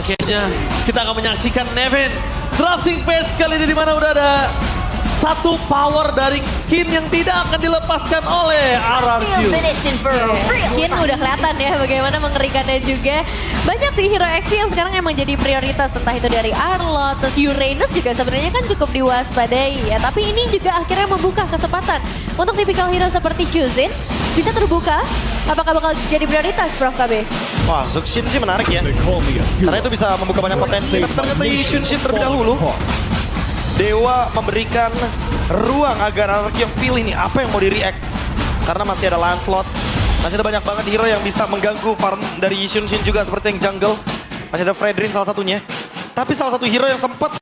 Akhirnya kita akan menyaksikan Nevin drafting phase kali ini di mana udah ada satu power dari Kin yang tidak akan dilepaskan oleh RRQ. Kin udah kelihatan ya bagaimana mengerikannya juga. Banyak sih hero XP yang sekarang emang jadi prioritas, entah itu dari Arlott, terus Uranus juga sebenarnya kan cukup diwaspadai ya. Tapi ini juga akhirnya membuka kesempatan untuk tipikal hero seperti Chuzin bisa terbuka. Apakah bakal jadi prioritas Prof KB? Wah, Zuxin sih menarik ya. Karena itu bisa membuka banyak potensi. Tapi ternyata Yunshin terlebih dahulu. Dewa memberikan ruang agar RRQ yang pilih nih apa yang mau di-react. Karena masih ada Lancelot. Masih ada banyak banget hero yang bisa mengganggu farm dari Yunshin juga seperti yang jungle. Masih ada Fredrin salah satunya. Tapi salah satu hero yang sempat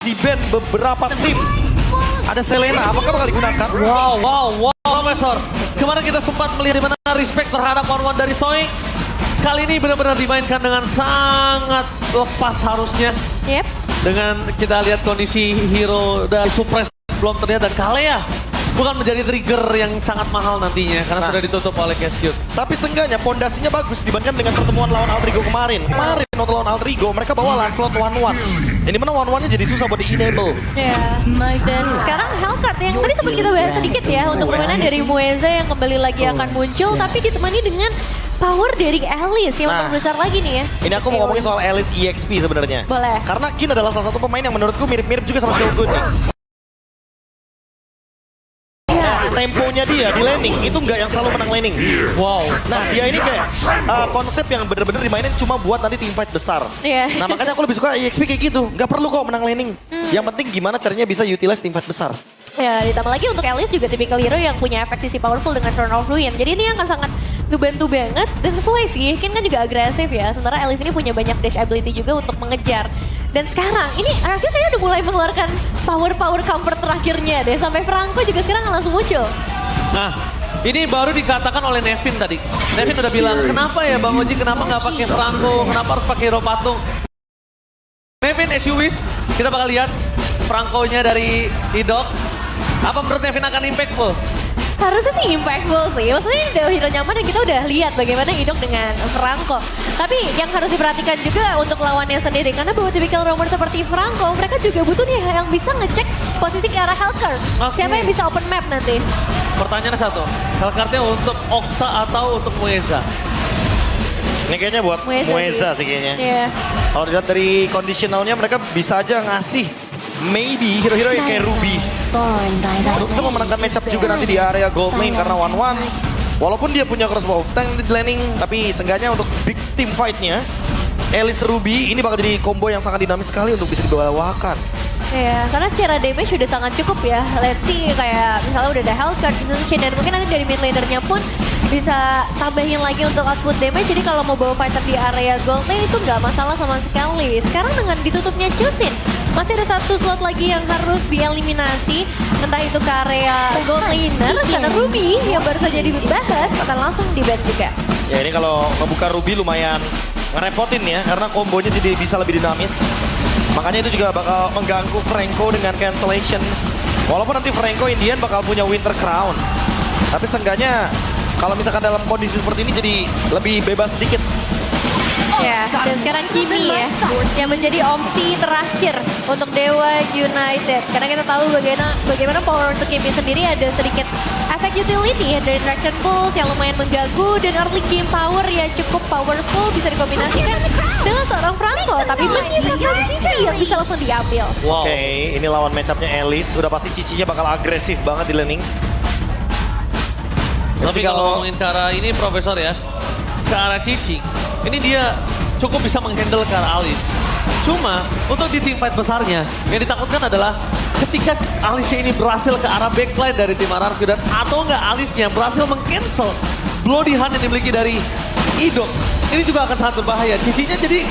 di-ban beberapa tim. Ada Selena, apakah bakal digunakan? Wow, Profesor. Kemarin kita sempat melihat di mana respect terhadap one-one dari Toy. Kali ini benar-benar dimainkan dengan sangat lepas harusnya. Yep. Dengan kita lihat kondisi hero dari Suppress belum terlihat dan Kalea bukan menjadi trigger yang sangat mahal nantinya karena sudah ditutup oleh Cascute. Tapi seenggaknya pondasinya bagus dibandingkan dengan pertemuan lawan Altrigo kemarin. Kemarin waktu lawan Altrigo mereka bawa Lancelot 1-1. Ini mana 1-1-nya jadi susah buat di-enable. Ya, dan sekarang Hellcat yang tadi sempat kita bahas sedikit ya untuk permainan dari Mueza yang kembali lagi akan muncul tapi ditemani dengan power dari Alice yang lebih besar lagi nih ya. Ini aku mau ngomongin soal Alice EXP sebenarnya. Boleh. Karena Kin adalah salah satu pemain yang menurutku mirip-mirip juga sama Shogun nih. Temponya dia di laning itu nggak yang selalu menang laning. Wow. Nah dia ini kayak konsep yang bener-bener dimainin cuma buat nanti team fight besar. Iya. Nah makanya aku lebih suka EXP kayak gitu. Nggak perlu kok menang laning. Yang penting gimana caranya bisa utilize team fight besar. Ya, ditambah lagi untuk Alice juga tipikal hero yang punya efek sisi powerful dengan Turn of Ruin. Jadi ini akan sangat ngebantu banget dan sesuai sih. Kin kan juga agresif ya. Sementara Alice ini punya banyak dash ability juga untuk mengejar. Dan sekarang ini RRQ kayaknya udah mulai mengeluarkan power counter terakhirnya deh. Sampai Franco juga sekarang langsung muncul. Nah, ini baru dikatakan oleh Nevin tadi. Nevin udah bilang, kenapa ya Bang Oji, kenapa nggak pakai Franco, kenapa harus pakai hero patung? Nevin, as you wish, kita bakal lihat Franco-nya dari Idok. Apa menurut Nevin akan impactful? Harusnya sih impactful sih. Maksudnya ini udah hero nyaman dan kita udah lihat bagaimana Idok dengan Franco. Tapi yang harus diperhatikan juga untuk lawannya sendiri. Karena bahwa tipikal roamer seperti Franco, mereka juga butuh nih yang bisa ngecek posisi ke arah Hellcat. Siapa yang bisa open map nanti? Pertanyaannya satu, Hellcat-nya untuk Okta atau untuk Mueza? Ini kayaknya buat Mueza sih kayaknya. Iya. Kalau dilihat dari conditionalnya mereka bisa aja ngasih maybe hero-hero yang kayak Ruby. Untuk bisa memenangkan matchup juga nanti di area gold lane karena 1-1. Walaupun dia punya crossbow tank di laning, tapi seenggaknya untuk big team fight-nya, Alice Ruby ini bakal jadi combo yang sangat dinamis sekali untuk bisa dibawakan. Iya, karena secara damage udah sangat cukup ya. Let's see kayak misalnya udah ada Hellcat, Chain, dan mungkin nanti dari mid lanernya pun bisa tambahin lagi untuk output damage. Jadi kalau mau bawa fighter di area gold lane itu nggak masalah sama sekali. Sekarang dengan ditutupnya Chuzin, masih ada satu slot lagi yang harus dieliminasi. Entah itu ke area gold laner, karena Ruby yang baru saja dibahas akan langsung di-ban juga. Ya ini kalau ngebuka Ruby lumayan ngerepotin ya, karena kombonya jadi bisa lebih dinamis. Makanya itu juga bakal mengganggu Franco dengan cancellation. Walaupun nanti Franco Indian bakal punya Winter Crown. Tapi seenggaknya kalau misalkan dalam kondisi seperti ini jadi lebih bebas sedikit. Ya, dan sekarang Kimi ya, yang menjadi opsi terakhir untuk Dewa United. Karena kita tahu bagaimana power untuk Kimi sendiri ada sedikit efek utility ya, dari Traction Pulse yang lumayan mengganggu dan early game power yang cukup powerful bisa dikombinasikan dengan seorang Franco. Tapi menyisakan Cici yang bisa langsung diambil. Wow. Oke, ini lawan matchupnya Alice. Udah pasti Cicinya bakal agresif banget di laning. Tapi kalau ngomongin ke arah ini Profesor ya, ke arah Cici, ini dia cukup bisa menghandle ke arah Alice. Cuma untuk di team fight besarnya, yang ditakutkan adalah ketika Alice ini berhasil ke arah backline dari tim RRQ dan atau enggak Alice-nya berhasil meng-cancel Bloody Hand yang dimiliki dari Idok. Ini juga akan sangat berbahaya. Cicinya jadi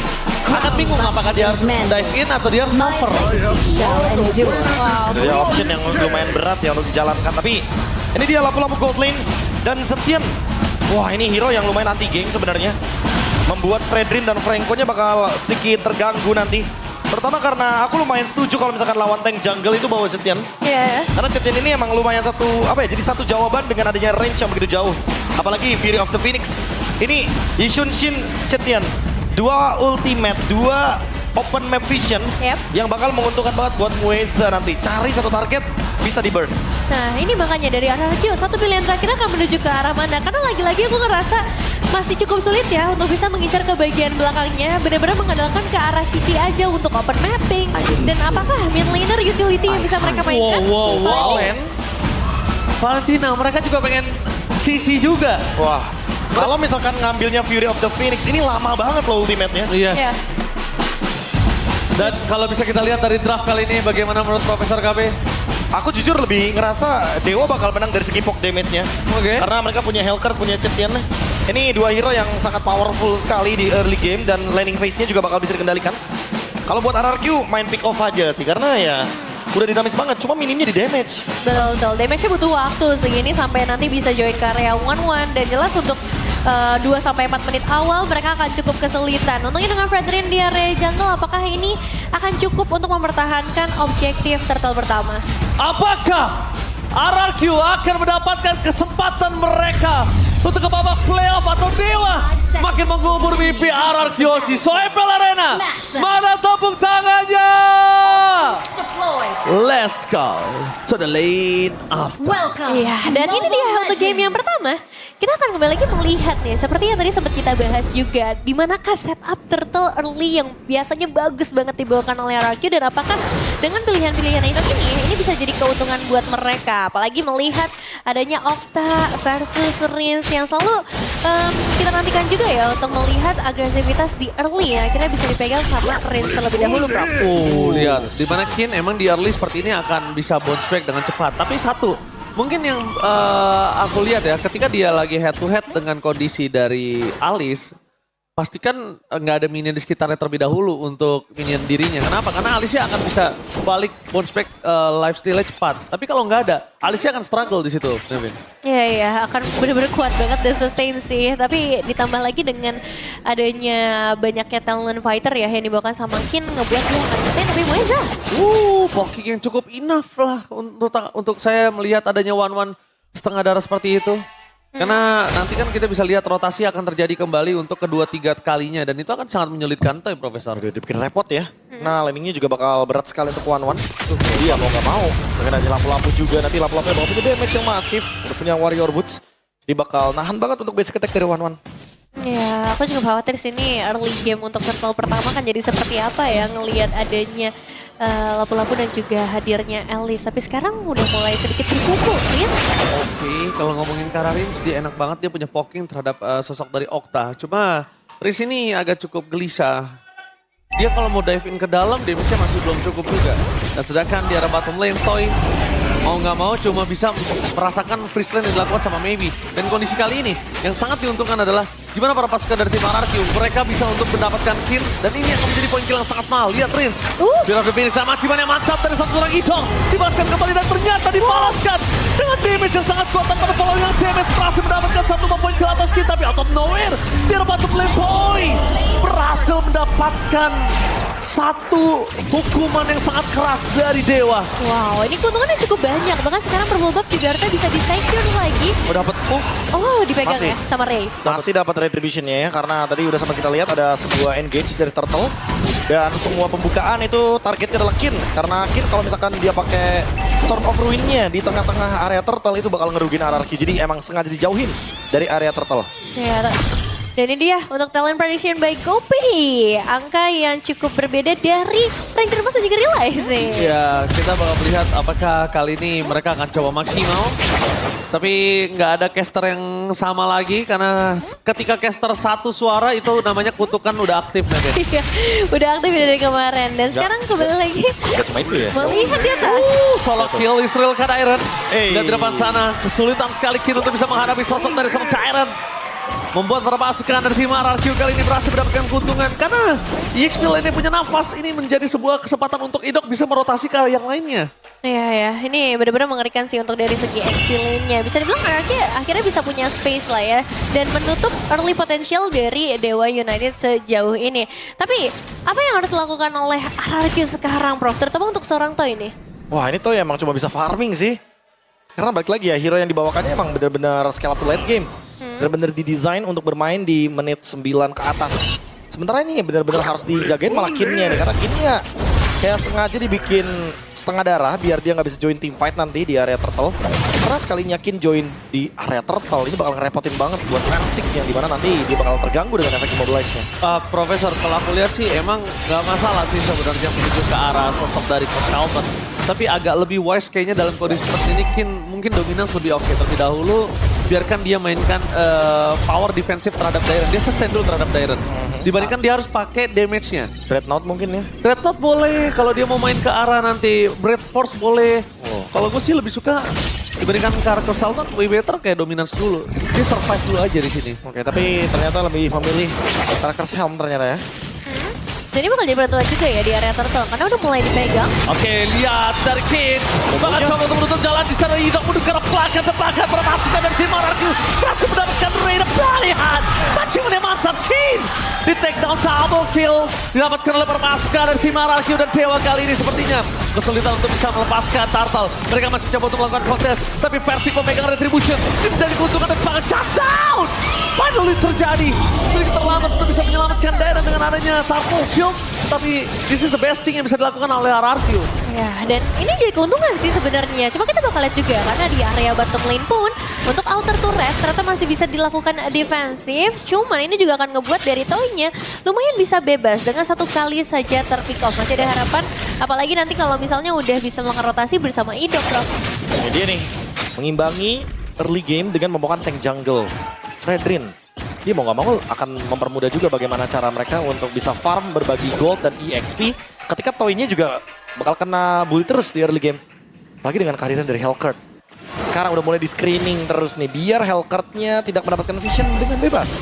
akan bingung apakah dia harus dive in atau dia harus cover. Itu ya option yang lumayan berat ya untuk dijalankan. Tapi ini dia lampu-lampu gold lane dan Setian. Wah ini hero yang lumayan anti-geng sebenarnya. Membuat Fredrin dan Franco-nya bakal sedikit terganggu nanti. Terutama karena aku lumayan setuju kalau misalkan lawan tank jungle itu bawa Setian. Iya. Karena Setian ini emang lumayan jadi satu jawaban dengan adanya range yang begitu jauh. Apalagi Fury of the Phoenix. Ini Yishun Shin Setian. Dua ultimate, dua open map vision Yep. yang bakal menguntungkan banget buat Mueza nanti. Cari satu target, bisa di burst. Nah ini makanya dari RRQ, satu pilihan terakhir akan menuju ke arah mana. Karena lagi-lagi aku ngerasa masih cukup sulit ya untuk bisa mengincar ke bagian belakangnya. Benar-benar mengandalkan ke arah Cici aja untuk open mapping. Dan apakah mid laner utility yang bisa mereka mainkan? Wow. Valen, Valentina, mereka juga pengen CC juga. wah. Kalau misalkan ngambilnya Fury of the Phoenix, ini lama banget loh ultimate-nya. Yes. Ya. Dan kalau bisa kita lihat dari draft kali ini, bagaimana menurut Profesor KB? Aku jujur lebih ngerasa Dewa bakal menang dari segi poke damage-nya. Oke. Karena mereka punya Hellcurt, punya Cetian. Ini dua hero yang sangat powerful sekali di early game dan laning phase-nya juga bakal bisa dikendalikan. Kalau buat RRQ main pick off aja sih karena ya udah dinamis banget, cuma minimnya di damage. Betul, damage-nya butuh waktu segini sampai nanti bisa join ke area 1-1 dan jelas untuk 2-4 menit awal mereka akan cukup kesulitan. Untungnya dengan Fredrin di area jungle, apakah ini akan cukup untuk mempertahankan objektif turtle pertama? Apakah RRQ akan mendapatkan kesempatan mereka untuk ke babak playoff atau Dewa makin mengubur mimpi RRQ si Soepel Arena? Mana tepuk tangannya? Let's go to the lane after. Iya, dan ini dia untuk game yang pertama. Kita akan kembali lagi melihat nih, seperti yang tadi sempat kita bahas juga, di manakah setup turtle early yang biasanya bagus banget dibawakan oleh RRQ dan apakah dengan pilihan-pilihan item ini bisa jadi keuntungan buat mereka. Apalagi melihat adanya Okta versus Rins yang selalu kita nantikan juga ya untuk melihat agresivitas di early ya. Akhirnya bisa dipegang sama Rins terlebih dahulu, Bro. Lihat, dimana Kin emang di early seperti ini akan bisa bounce back dengan cepat. Tapi satu, mungkin yang aku lihat ya, ketika dia lagi head to head dengan kondisi dari Alice, pastikan nggak ada minion di sekitarnya terlebih dahulu untuk minion dirinya. Kenapa? Karena Alicia akan bisa balik bounce back lifestyle-nya cepat. Tapi kalau nggak ada, Alicia akan struggle di situ, Nevin. Iya, akan benar-benar kuat banget dan sustain sih. Tapi ditambah lagi dengan adanya banyaknya talent fighter ya yang dibawakan sama Kin ngebuat dia akan sustain tapi Mueza. Poking yang cukup enough lah untuk saya melihat adanya one-one setengah darah seperti itu. Karena nanti kan kita bisa lihat rotasi akan terjadi kembali untuk kedua tiga kalinya. Dan itu akan sangat menyulitkan tuh Profesor. Udah dibikin repot ya. Nah laningnya juga bakal berat sekali untuk one-one. Iya mau nggak mau. Dengan ada lampu-lampu juga, nanti lampu-lampunya bakal punya damage yang masif. Udah punya warrior boots. Dia bakal nahan banget untuk basic attack dari one-one. Ya, aku juga khawatir sini early game untuk turtle pertama kan jadi seperti apa ya ngelihat adanya lampu-lampu dan juga hadirnya Alice. Tapi sekarang udah mulai sedikit terpukul, Riz. Oke, kalau ngomongin Kararins dia enak banget, dia punya poking terhadap sosok dari Okta. Cuma Riz ini agak cukup gelisah. Dia kalau mau dive in ke dalam, damage-nya masih belum cukup juga. Dan sedangkan di arah bottom lane, Toy mau nggak mau cuma bisa merasakan freeze lane yang dilakukan sama Maybe. Dan kondisi kali ini yang sangat diuntungkan adalah gimana para pasukan dari tim RRQ. Mereka bisa untuk mendapatkan kill dan ini akan menjadi poin kill yang sangat mahal. Lihat Rins. Biar the finish sama Ciman yang mantap dari satu seorang Itong. Dibalaskan kembali dan ternyata dibalaskan dengan damage yang sangat kuat tanpa following yang damage. Berhasil mendapatkan satu poin kill atas kita tapi out of nowhere. Di arah bottom lane Toy berhasil mendapatkan satu hukuman yang sangat keras dari Dewa. Wow, ini keuntungannya cukup banyak. Bahkan sekarang Purple Buff juga harusnya bisa di-secure lagi. Oh dapat. Oh, dipegang Masih. ya sama Ray. Masih dapat retribution-nya ya, karena tadi udah sempat kita lihat ada sebuah engage dari Turtle. Dan semua pembukaan itu targetnya adalah Kin. Karena Kin kalau misalkan dia pakai Storm of Ruin-nya di tengah-tengah area Turtle itu bakal ngerugin RRQ. Jadi emang sengaja dijauhin dari area Turtle. Ya, dan ini dia untuk talent prediction by Gopi. Angka yang cukup berbeda dari Ranger Mas dan juga Realize nih. Ya, kita bakal melihat apakah kali ini mereka akan coba maksimal. Tapi nggak ada caster yang sama lagi karena ketika caster satu suara itu namanya kutukan udah aktif nanti. Iya, udah aktif dari kemarin. Dan sekarang kembali lagi Gak cuma itu ya. melihat di atas. Solo kill Israel ke Iron. Hey. Dan di depan sana kesulitan sekali Kin untuk bisa menghadapi sosok dari seorang Tyrant. Membuat para pasukan dari tim RRQ kali ini berhasil mendapatkan keuntungan. Karena EXP lainnya punya nafas, ini menjadi sebuah kesempatan untuk Idok bisa merotasi ke yang lainnya. Iya ya, ini benar-benar mengerikan sih untuk dari segi XP lane-nya. Bisa dibilang RRQ akhirnya bisa punya space lah ya. Dan menutup early potential dari Dewa United sejauh ini. Tapi apa yang harus dilakukan oleh RRQ sekarang, Prof? Terutama untuk seorang Toy ini. Wah ini tuh emang cuma bisa farming sih. Karena balik lagi ya, hero yang dibawakannya emang benar-benar scale up to late game. Benar-benar didesain untuk bermain di menit 9 ke atas. Sementara ini benar-benar harus dijagain malah Kinnya nih. Karena Kinnya kayak sengaja dibikin setengah darah biar dia nggak bisa join team fight nanti di area turtle. Karena sekalinya Kin join di area turtle ini bakal ngerepotin banget buat Versik yang dimana nanti dia bakal terganggu dengan efek immobilize-nya. Profesor, kalau aku lihat sih emang nggak masalah sih sebenarnya menuju ke arah sosok dari Coach Carlton. Tapi agak lebih wise kayaknya dalam kondisi seperti ini Kin mungkin dominance lebih oke. Terlebih dahulu biarkan dia mainkan power defensif terhadap Dairon. Dia sustain dulu terhadap Dairon. Dibandingkan dia harus pakai damage-nya. Dreadnought mungkin ya? Dreadnought boleh, kalau dia mau main ke arah nanti Breath Force boleh. Kalau gue sih lebih suka dibandingkan ke arah Coach Carlton, way better kayak dominance dulu. Dia survive dulu aja di sini. Oke, tapi ternyata lebih memilih Trackers Helm ternyata ya. Jadi bakal jadi peraturan juga ya di area turtle karena udah mulai dipegang. Oke, lihat dari Kin. Bakal coba untuk menutup jalan di sana. Hidok menuju ke arah tebakan bermasukan dari tim RRQ. Berhasil mendapatkan Raid pilihan. Mancing yang mantap Kin. Di take down double kill. Didapatkan oleh permasukan dari tim RRQ dan Dewa kali ini sepertinya kesulitan untuk bisa melepaskan Turtle. Mereka masih coba untuk melakukan kontes. Tapi Versik memegang Retribution. Tim dari keuntungan dan semangat shutdown. Finally terjadi. Sedikit terlambat untuk bisa menyelamatkan Dairon dengan adanya Turtle Shield. Tapi this is the best thing yang bisa dilakukan oleh RRQ. Ya, dan ini jadi keuntungan sih sebenarnya. Cuma kita bakal lihat juga karena di area bottom lane pun untuk outer turret ternyata masih bisa dilakukan defensif. Cuman ini juga akan ngebuat dari Toy-nya lumayan bisa bebas dengan satu kali saja terpick off. Masih ada harapan apalagi nanti kalau misalnya udah bisa melakukan rotasi bersama Idok, Prof. Ini dia nih, mengimbangi early game dengan membawakan tank jungle. Fredrin, dia mau nggak mau akan mempermudah juga bagaimana cara mereka untuk bisa farm, berbagi gold dan EXP. Ketika Toy-nya juga bakal kena bully terus di early game. Lagi dengan kehadiran dari Hellcurt. Sekarang udah mulai di screening terus nih, biar Hellcurt-nya tidak mendapatkan vision dengan bebas.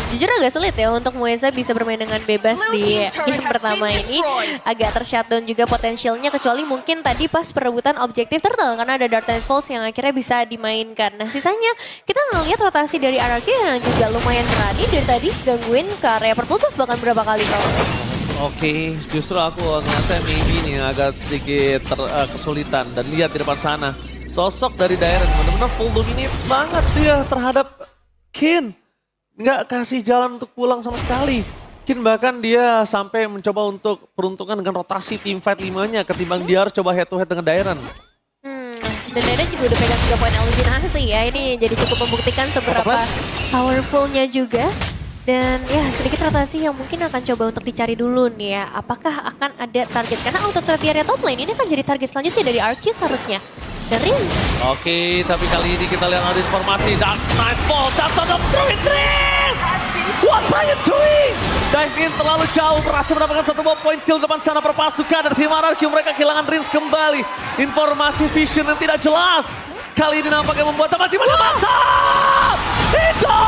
Jujur agak sulit ya untuk Mueza bisa bermain dengan bebas di game pertama ini. Agak tershutdown juga potensialnya kecuali mungkin tadi pas perebutan objektif turtle karena ada Dark Falls yang akhirnya bisa dimainkan. Nah sisanya kita ngelihat rotasi dari RRQ yang juga lumayan berani dari tadi gangguin ke area purple buff bahkan berapa kali kalau. Oke, justru aku ngeliatnya maybe nih agak sedikit kesulitan. Dan lihat di depan sana, sosok dari Dairon benar-benar full dominate banget dia terhadap Kin. Nggak kasih jalan untuk pulang sama sekali. Kin bahkan dia sampai mencoba untuk peruntungan dengan rotasi team fight 5-nya ketimbang dia harus coba head to head dengan Dairon. Dan Dairon juga udah pegang 3 poin eliminasi ya. Ini jadi cukup membuktikan seberapa powerfulnya juga. Dan ya sedikit rotasi yang mungkin akan coba untuk dicari dulu nih ya. Apakah akan ada target? Karena auto threat di area top lane ini akan jadi target selanjutnya dari Arceus harusnya. Dan Rin. Oke, tapi kali ini kita lihat ada informasi Dark Nightfall, Datang of Rin! What are you doing? Dive in terlalu jauh, berhasil mendapatkan satu point kill depan sana perpasukan dari tim RRQ. Mereka kehilangan Rins kembali. Informasi vision yang tidak jelas. Kali ini nampaknya membuat masih mantap! Itu!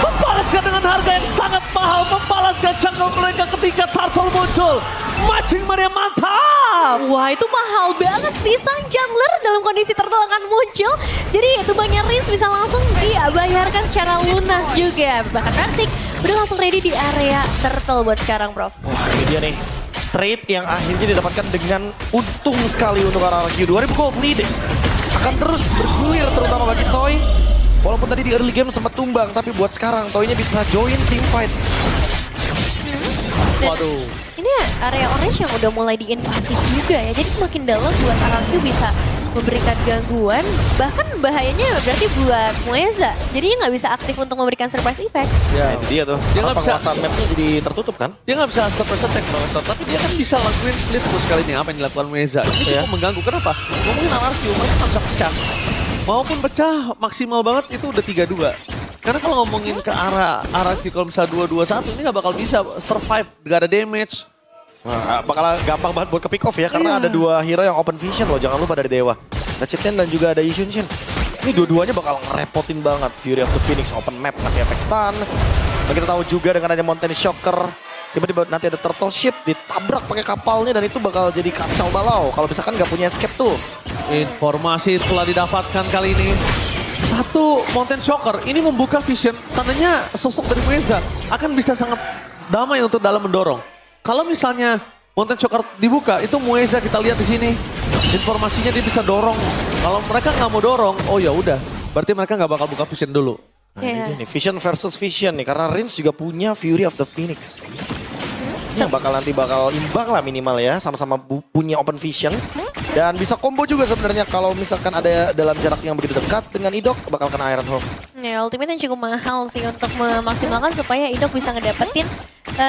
Membalaskan dengan harga yang sangat mahal. Membalaskan jungle mereka ketika Turtle muncul. Matching mania mantap! Wah itu mahal banget sih sang jungler dalam kondisi turtle akan muncul. Jadi tumbangnya Rins bisa langsung dibayarkan secara lunas juga. Bahkan Versik udah langsung ready di area turtle buat sekarang, Prof. Wah ini dia nih, trade yang akhirnya didapatkan dengan untung sekali untuk RRQ. 2000 gold lead akan terus bergulir terutama bagi Toy. Walaupun tadi di early game sempat tumbang, tapi buat sekarang Toy-nya bisa join team fight. Waduh. Ini area orange yang udah mulai diinvasi juga ya. Jadi semakin dalam buat RRQ bisa memberikan gangguan. Bahkan bahayanya berarti buat Mueza. Jadinya nggak bisa aktif untuk memberikan surprise effect. Ya itu dia tuh. Dia nggak bisa. Penguasaan mapnya jadi tertutup kan? Dia nggak bisa surprise attack Profesor, tapi dia kan bisa lakuin split push kali ini apa yang dilakukan Mueza. Ini cukup mengganggu. Kenapa? Ngomongin RRQ, mereka nggak bisa pecah. Maupun pecah maksimal banget itu udah 3-2. Karena kalau ngomongin ke arah RRQ kalau misalnya 2-2-1 ini nggak bakal bisa survive, nggak ada damage. Nah, bakal gampang banget buat ke pick off ya, karena ada dua hero yang open vision loh, jangan lupa dari Dewa. Ada Chiten dan juga ada Yishunshin. Ini dua-duanya bakal ngerepotin banget. Fury of the Phoenix open map ngasih efek stun. Dan kita tahu juga dengan ada Mountain Shocker, tiba-tiba nanti ada Turtle Ship ditabrak pakai kapalnya dan itu bakal jadi kacau balau kalau misalkan nggak punya escape tools. Informasi telah didapatkan kali ini. Satu Mountain Shocker ini membuka vision, tandanya sosok dari Mueza akan bisa sangat damai untuk dalam mendorong. Kalau misalnya Mountain Shocker dibuka, itu Mueza kita lihat di sini. Informasinya dia bisa dorong. Kalau mereka nggak mau dorong, oh ya udah, berarti mereka nggak bakal buka vision dulu. Nah Iya. ini nih, Vision versus Vision nih. Karena Rins juga punya Fury of the Phoenix. Yang bakal imbang lah minimal ya. Sama-sama punya Open Vision. Dan bisa combo juga sebenarnya kalau misalkan ada dalam jarak yang begitu dekat dengan Idok bakal kena Iron Hawk. Ya, ultimate yang cukup mahal sih untuk memaksimalkan supaya Idok bisa ngedapetin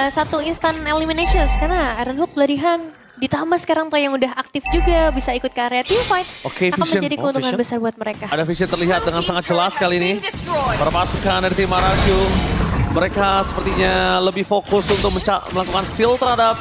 satu instant eliminations. Karena Iron Hook Bloody-Han ditambah sekarang tuh yang udah aktif juga bisa ikut ke area teamfight. Oke, akan Vision. menjadi keuntungan Vision. besar buat mereka. Ada Vision terlihat dengan sangat jelas kali ini. Para pasukan dari tim RRQ. Mereka sepertinya lebih fokus untuk melakukan steal terhadap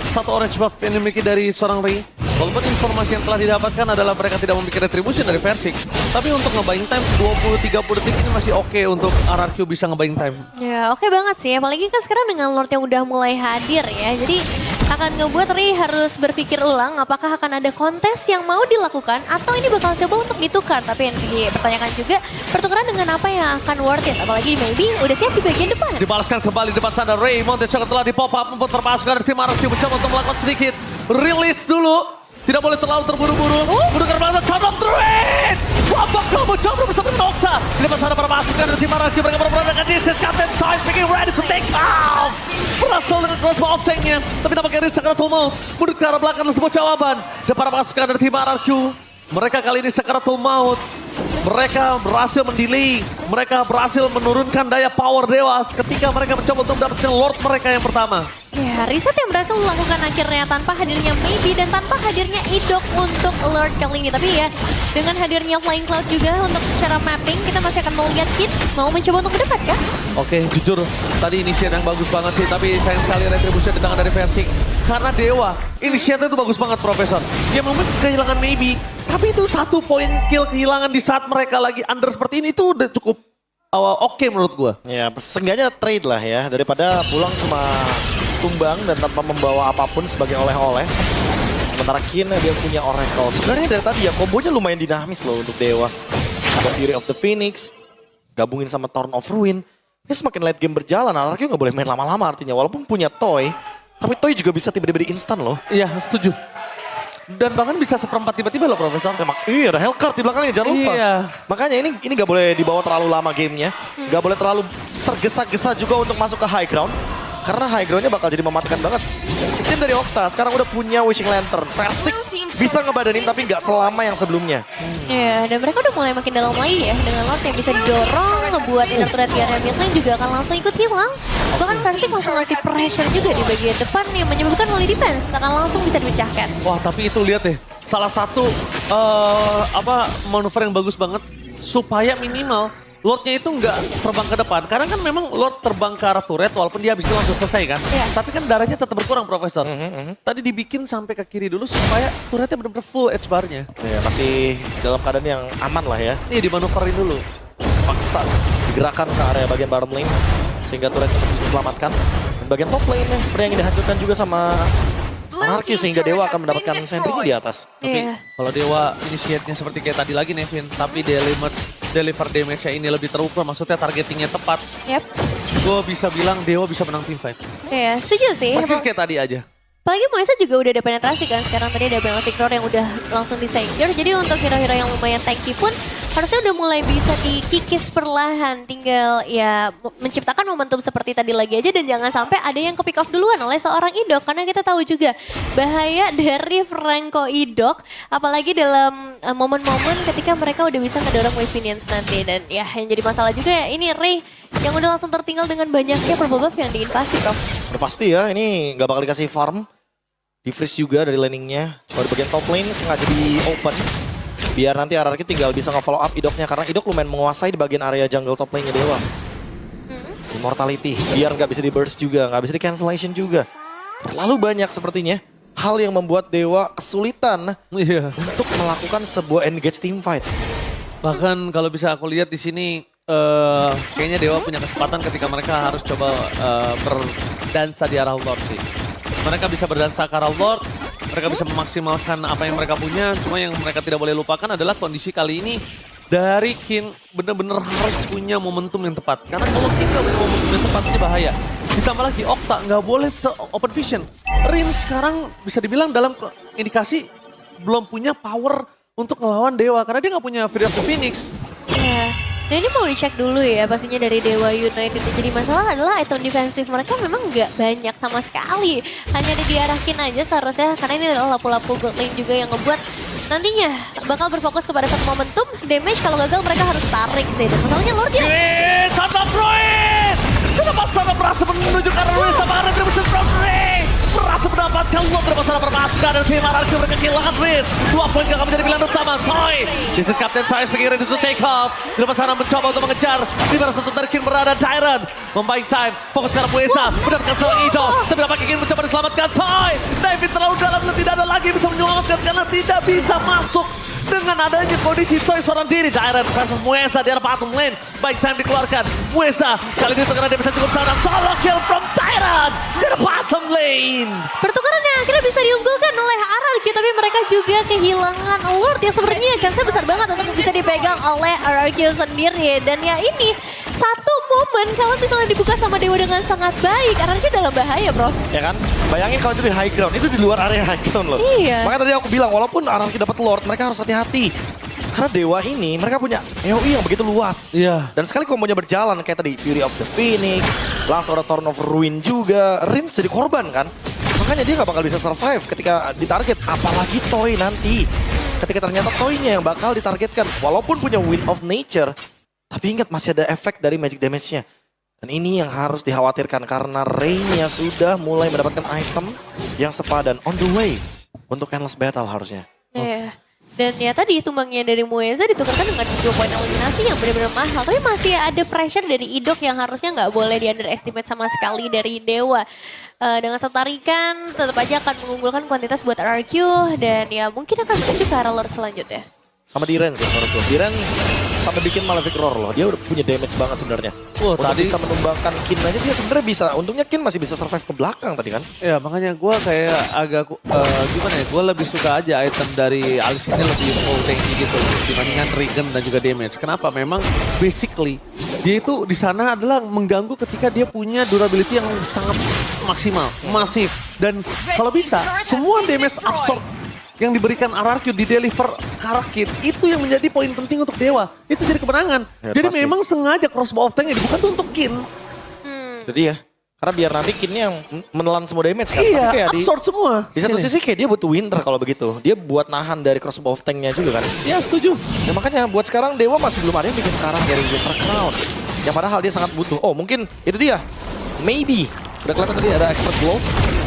satu orange buff yang dimiliki dari seorang Ray. Walaupun informasi yang telah didapatkan adalah mereka tidak memiliki retribution dari Versik. Tapi untuk nge-buying time 20-30 detik ini masih oke untuk RRQ bisa nge-buying time. Ya, oke banget sih. Apalagi kan sekarang dengan Lord yang udah mulai hadir ya. Jadi akan ngebuat Ray harus berpikir ulang apakah akan ada kontes yang mau dilakukan atau ini bakal coba untuk ditukar. Tapi yang dipertanyakan juga pertukaran dengan apa yang akan worth it. Apalagi maybe udah siap di bagian depan. Dibalaskan kembali depan sana Ray. Monte Choco telah di pop up membuat perpasukan dari tim RRQ mencoba untuk melakukan sedikit release dulu. Tidak boleh terlalu terburu-buru. Mendengar banget Sound of Druid. Wabak combo coba bersama Nocta. Di depan sana para pasukan dari tim RRQ. Mereka berada dengan This Captain Time making ready to take off. Berhasil dengan crossbow of tanknya. Tapi nampaknya Riz Sakaratul Maut. Mundur ke arah belakang dan sebuah jawaban. Dan para pasukan dari tim RRQ. Mereka kali ini Sakaratul Maut. Mereka berhasil mendelay. Mereka berhasil menurunkan daya power dewa ketika mereka mencoba untuk mendapatkan Lord mereka yang pertama. Ya, riset yang berhasil dilakukan akhirnya tanpa hadirnya Maybe dan tanpa hadirnya Idok untuk Lord kali ini. Tapi ya, dengan hadirnya Flying Cloud juga untuk secara mapping, kita masih akan melihat Kid mau mencoba untuk mendekat kan? Oke, jujur tadi inisiat yang bagus banget sih, tapi sayang sekali retribution di tangan dari Versik. Karena Dewa, inisiatnya itu bagus banget Profesor. Dia memang kehilangan Maybe, tapi itu 1 poin kill kehilangan di saat mereka lagi under seperti ini itu udah cukup oke menurut gua. Ya, seenggaknya trade lah ya. Daripada pulang cuma tumbang dan tanpa membawa apapun sebagai oleh-oleh. Sementara Kin dia punya Oracle. Sebenarnya dari tadi ya kombonya lumayan dinamis loh untuk Dewa. Ada Fury of the Phoenix, gabungin sama Thorn of Ruin. Ini semakin late game berjalan, RRQ nggak boleh main lama-lama artinya. Walaupun punya Toy, tapi Toy juga bisa tiba-tiba di instan loh. Iya, setuju. Dan bahkan bisa seperempat tiba-tiba loh Profesor. Emang, iya ada Hellcard di belakangnya, jangan lupa. Iya. Makanya ini nggak boleh dibawa terlalu lama gamenya. Nggak boleh terlalu tergesa-gesa juga untuk masuk ke high ground. Karena high groundnya bakal jadi mematikan banget. Tim dari Okta sekarang udah punya Wishing Lantern. Versik bisa ngebadanin tapi nggak selama yang sebelumnya. Ya, dan mereka udah mulai makin dalam lagi ya. Dengan Lord yang bisa didorong, ngebuat inner turret di area mid lane juga akan langsung ikut hilang. Bahkan Versik langsung ngasih pressure juga di bagian depan yang menyebabkan volley defense akan langsung bisa dipecahkan. Wah, tapi itu lihat deh. Salah satu manuver yang bagus banget supaya minimal Lordnya itu nggak terbang ke depan. Karena kan memang Lord terbang ke arah turret walaupun dia habis itu langsung selesai kan. Iya. Tapi kan darahnya tetap berkurang Profesor. Tadi dibikin sampai ke kiri dulu supaya turretnya benar-benar full edge bar-nya. Ya, masih dalam keadaan yang aman lah ya. Iya, dimanuverin dulu. Paksa digerakkan ke area bagian bottom lane. Sehingga turretnya masih bisa diselamatkan. Dan bagian top lane yang dihancurkan juga sama RRQ sehingga Dewa akan mendapatkan sentry di atas. Tapi Iya. kalau Dewa inisiatnya seperti kayak tadi lagi Nevin. Tapi deliver damage-nya ini lebih terukur. Maksudnya targetingnya tepat. Yap. Gue bisa bilang Dewa bisa menang teamfight. Ya, setuju sih. Persis Emang- kayak tadi aja. Apalagi Moisa juga udah ada penetrasi kan. Sekarang tadi ada Bella Victor yang udah langsung di-secure. Jadi untuk hero-hero yang lumayan tanky pun harusnya udah mulai bisa dikikis perlahan. Tinggal ya menciptakan momentum seperti tadi lagi aja. Dan jangan sampai ada yang ke pick off duluan oleh seorang Idok. Karena kita tahu juga bahaya dari Franco Idok. Apalagi dalam momen-momen ketika mereka udah bisa ngedorong wave minions nanti. Dan ya yang jadi masalah juga ya ini Ray yang udah langsung tertinggal dengan banyaknya purple buff yang diinvasi Prof. Udah pasti ya, ini nggak bakal dikasih farm. Di freeze juga dari laningnya. Kalau di bagian top lane sengaja di open. Biar nanti RRQ tinggal bisa nge-follow up Idoknya. Karena Idok lumayan menguasai di bagian area jungle top lane-nya Dewa. Immortality, biar nggak bisa di burst juga, nggak bisa di cancellation juga. Terlalu banyak sepertinya hal yang membuat Dewa kesulitan Iya. untuk melakukan sebuah engage team fight. Bahkan kalau bisa aku lihat di sini kayaknya Dewa punya kesempatan ketika mereka harus coba berdansa di arah Lord sih. Mereka bisa berdansa ke arah Lord, mereka bisa memaksimalkan apa yang mereka punya. Cuma yang mereka tidak boleh lupakan adalah kondisi kali ini dari Kin benar-benar harus punya momentum yang tepat. Karena kalau Kin nggak punya momentum yang tepat ini bahaya. Ditambah lagi Okta nggak boleh open vision. Rin sekarang bisa dibilang dalam indikasi belum punya power untuk ngelawan Dewa karena dia nggak punya Fury of the Phoenix. Iya. Nah ini mau dicek dulu ya pastinya dari Dewa United. Jadi masalah adalah item defensif mereka memang nggak banyak sama sekali. Hanya diarahkin aja seharusnya karena ini adalah lapu-lapu gold lane juga yang ngebuat nantinya bakal berfokus kepada satu momentum. Damage kalau gagal mereka harus tarik sih. Dan masalahnya Lord ya. Santa Freud! Kenapa Santa berhasil menuju ke arah Luis sama arah Crimson from Ray? Berhasil mendapatkan Lord bermasalah permasukkan dan tim Araki mereka kehilangan Riz. 2 poin gagal menjadi pilihan utama. Toy! This is Captain Toy speaking ready to take off. Di depan sana mencoba untuk mengejar. Di mana sosok dari Kin berada Tyron. Membaik time. Fokus ke arah Muesa. Mendapatkan seorang Ido. Tapi nampaknya Kin mencoba diselamatkan Toy. David terlalu dalam dan tidak ada lagi yang bisa menyelamatkan karena tidak bisa masuk. Dengan adanya kondisi Toy seorang diri. Tyron versus Muesa di arah bottom lane. Baik time dikeluarkan. Muesa kali ini terkena dia bisa cukup sadar. Solo kill from Tyron di arah bottom lane. Pertukaran yang akhirnya bisa diunggulkan oleh RRQ, tapi mereka juga kehilangan Lord yang sebenarnya chance-nya besar banget untuk bisa dipegang oleh RRQ sendiri. Dan ya ini satu momen kalau misalnya dibuka sama Dewa dengan sangat baik, RRQ dalam bahaya bro. Ya kan? Bayangin kalau itu di high ground, itu di luar area high ground loh. Iya. Makanya tadi aku bilang, walaupun RRQ dapat Lord, mereka harus hati-hati. Karena Dewa ini, mereka punya AoE yang begitu luas. Iya. Dan sekali kombonya berjalan, kayak tadi Fury of the Phoenix, langsung ada Thorn of Ruin juga, Rins jadi korban kan. Makanya dia nggak bakal bisa survive ketika ditarget, apalagi Toy nanti. Ketika ternyata Toy-nya yang bakal ditargetkan, walaupun punya Wind of Nature, tapi ingat masih ada efek dari magic damage-nya. Dan ini yang harus dikhawatirkan karena Ray-nya sudah mulai mendapatkan item yang sepadan on the way untuk endless battle harusnya. Iya. Dan ya tadi tumbangnya dari Mueza ditukarkan dengan 2 poin eliminasi yang benar-benar mahal. Tapi masih ada pressure dari Idok yang harusnya nggak boleh di underestimate sama sekali dari Dewa. Dengan satu tarikan tetap aja akan mengunggulkan kuantitas buat RRQ. Dan ya mungkin akan menuju ke arah Lord selanjutnya. Sama Diren sih menurut gue. Diren sampai bikin Malefic Roar loh. Dia udah punya damage banget sebenarnya. Wah, Untuk tadi bisa menumbangkan Kin aja dia sebenarnya bisa. Untungnya Kin masih bisa survive ke belakang tadi kan. ya makanya gue kayak agak gimana ya, gue lebih suka aja item dari Alice ini lebih full tanky gitu dibandingkan Regen dan juga damage. Kenapa? Memang basically dia itu di sana adalah mengganggu ketika dia punya durability yang sangat maksimal, masif, dan kalau bisa semua damage absorb yang diberikan RRQ di deliver karakter itu yang menjadi poin penting untuk Dewa. Itu jadi kemenangan. Ya, jadi pasti. memang sengaja crossbow of tanknya dibuka tuh untuk Kin. Jadi ya. Karena biar nanti Kinnya yang menelan semua damage kan. Iya, Tapi kayak absorb semua. di satu Sini. sisi kayak dia butuh Winter kalau begitu. Dia buat nahan dari crossbow of tanknya juga kan. Ya setuju. Ya makanya buat sekarang Dewa masih belum ada yang bikin karakter dari Winter Crown. Yang padahal dia sangat butuh. Oh mungkin itu dia. Maybe. Udah kelihatan tadi ada expert blow.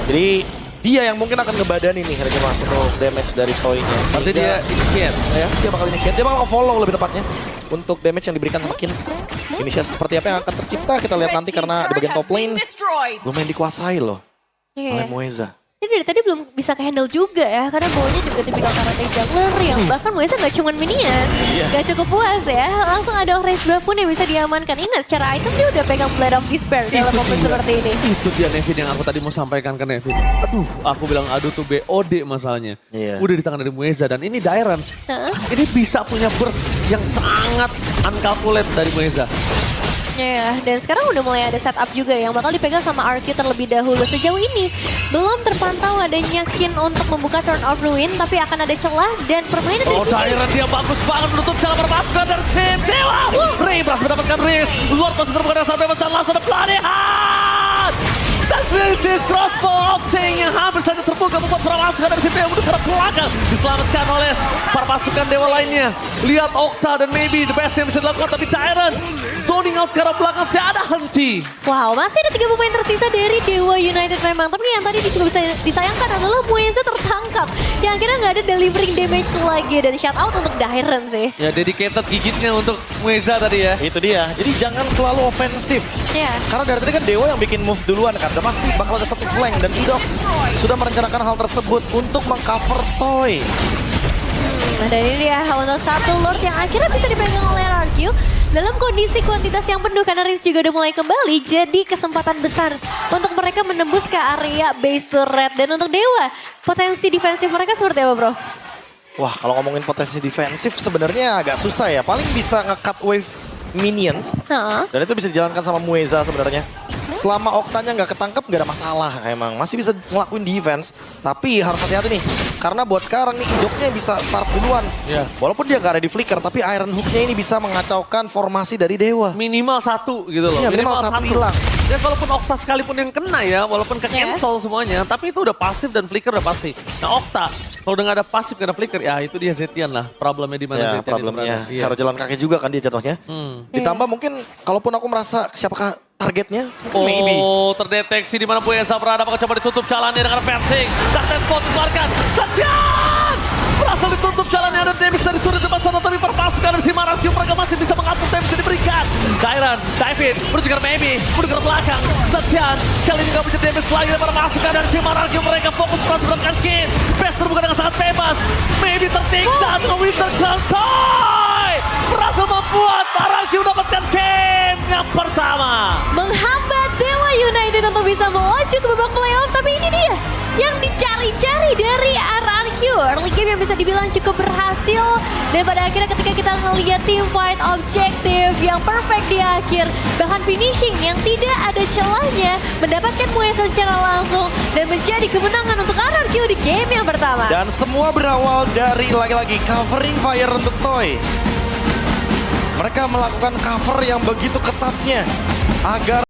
Jadi dia yang mungkin akan ngebadanin nih harga mas untuk damage dari Toy-nya. Berarti dia initiate. Ya, dia bakal initiate. Dia bakal follow lebih tepatnya untuk damage yang diberikan semakin. Initiate seperti apa yang akan tercipta kita lihat nanti karena di bagian top lane lumayan dikuasai loh oleh Iya. Mueza. Ini dari tadi belum bisa ke-handle juga ya, karena bawahnya juga tipikal karate jungler yang bahkan Mueza nggak cuma minion, nggak cukup puas ya, langsung ada orange buff pun yang bisa diamankan. Ingat, secara item dia udah pegang Blade of Despair dalam momen seperti ini. Itu dia Nevin yang aku tadi mau sampaikan ke Nevin. Aduh, aku bilang aduh tuh BOD masalahnya. Iya. Udah di tangan dari Mueza dan ini Dairon. Ini bisa punya burst yang sangat uncalculate dari Mueza. Ya, dan sekarang udah mulai ada setup juga yang bakal dipegang sama RQ terlebih dahulu. Sejauh ini belum terpantau adanya Kin untuk membuka Turn of Ruin, tapi akan ada celah dan permainan Oh, dari Dairon dia bagus banget menutup jalan berpasukan dari tim Dewa. Ray berhasil mendapatkan Riz. Luar masih terbuka sampai dan langsung ada pelarian. Dan this is crossbow Octane yang hampir saja terbuka membuat permasukan dari tim Dewa menuju ke belakang. Diselamatkan oleh para pasukan Dewa lainnya. Lihat Okta dan maybe the best yang bisa dilakukan, tapi Dairon zoning out ke arah belakang tiada henti. Wow, masih ada 3 pemain tersisa dari Dewa United memang. Tapi yang tadi juga bisa disayangkan adalah Mueza tertangkap. Yang akhirnya nggak ada delivering damage lagi. Dan shout out untuk Dairon sih. Ya dedicated gigitnya untuk Mueza tadi ya. Itu dia. Jadi jangan selalu ofensif. Ya. Karena dari tadi kan Dewa yang bikin move duluan kan. Udah pasti bakal ada satu flank dan Idok sudah merencanakan hal tersebut untuk mengcover Toy. Nah, dan ini dia untuk satu Lord yang akhirnya bisa dipegang oleh RRQ dalam kondisi kuantitas yang penuh karena Riz juga udah mulai kembali. Jadi kesempatan besar untuk mereka menembus ke area base turret. Dan untuk Dewa, potensi defensif mereka seperti apa bro? Wah kalau ngomongin potensi defensif sebenarnya agak susah ya. Paling bisa nge-cut wave minions. Nah, Dan itu bisa dijalankan sama Mueza sebenarnya. Selama Oktanya nggak ketangkep nggak ada masalah emang. Masih bisa ngelakuin defense. Tapi harus hati-hati nih. Karena buat sekarang nih Idoknya bisa start duluan. Iya. Walaupun dia nggak ada di flicker. Tapi Iron Hook-nya ini bisa mengacaukan formasi dari Dewa. Minimal 1 gitu loh. Iya, minimal satu hilang. Ya kalaupun Okta sekalipun yang kena ya, walaupun ke cancel semuanya, tapi itu udah pasif dan flicker udah pasti. Nah Okta, kalau udah nggak ada pasif, nggak ada flicker, ya itu dia Zetian lah. Problemnya di mana Ya, Zetian problemnya. itu berada. Iya. Harus jalan kaki juga kan dia jatuhnya. Ditambah mungkin kalaupun aku merasa siapakah targetnya, mungkin maybe. Oh, terdeteksi di mana Bueza berada, maka coba ditutup jalannya dengan fencing. Darten Pot dikeluarkan, Zetian! Berhasil ditutup jalannya, ada damage dari sudut depan sana, tapi perpasukan dari tim Arakyu mereka masih bisa mengasuh damage yang diberikan. Kairan, David, menuju ke Maybe, menuju ke belakang. Zetian, kali ini gak punya damage lagi dari perpasukan dari tim Arakyu, mereka fokus berhasil mendapatkan kill. Best terbuka dengan sangat bebas, Maybe tertinggal dengan Winter Crown Toy! Berhasil membuat Arakyu mendapatkan game yang pertama. Menghambat Dewa United untuk bisa melaju ke babak playoff, tapi ini dia yang dicari-cari dari RRQ. Early game yang bisa dibilang cukup berhasil, dan pada akhirnya ketika kita ngelihat team fight objektif yang perfect di akhir, bahkan finishing yang tidak ada celahnya, mendapatkan Muesa secara langsung dan menjadi kemenangan untuk RRQ di game yang pertama. Dan semua berawal dari lagi-lagi covering fire untuk Toy. Mereka melakukan cover yang begitu ketatnya agar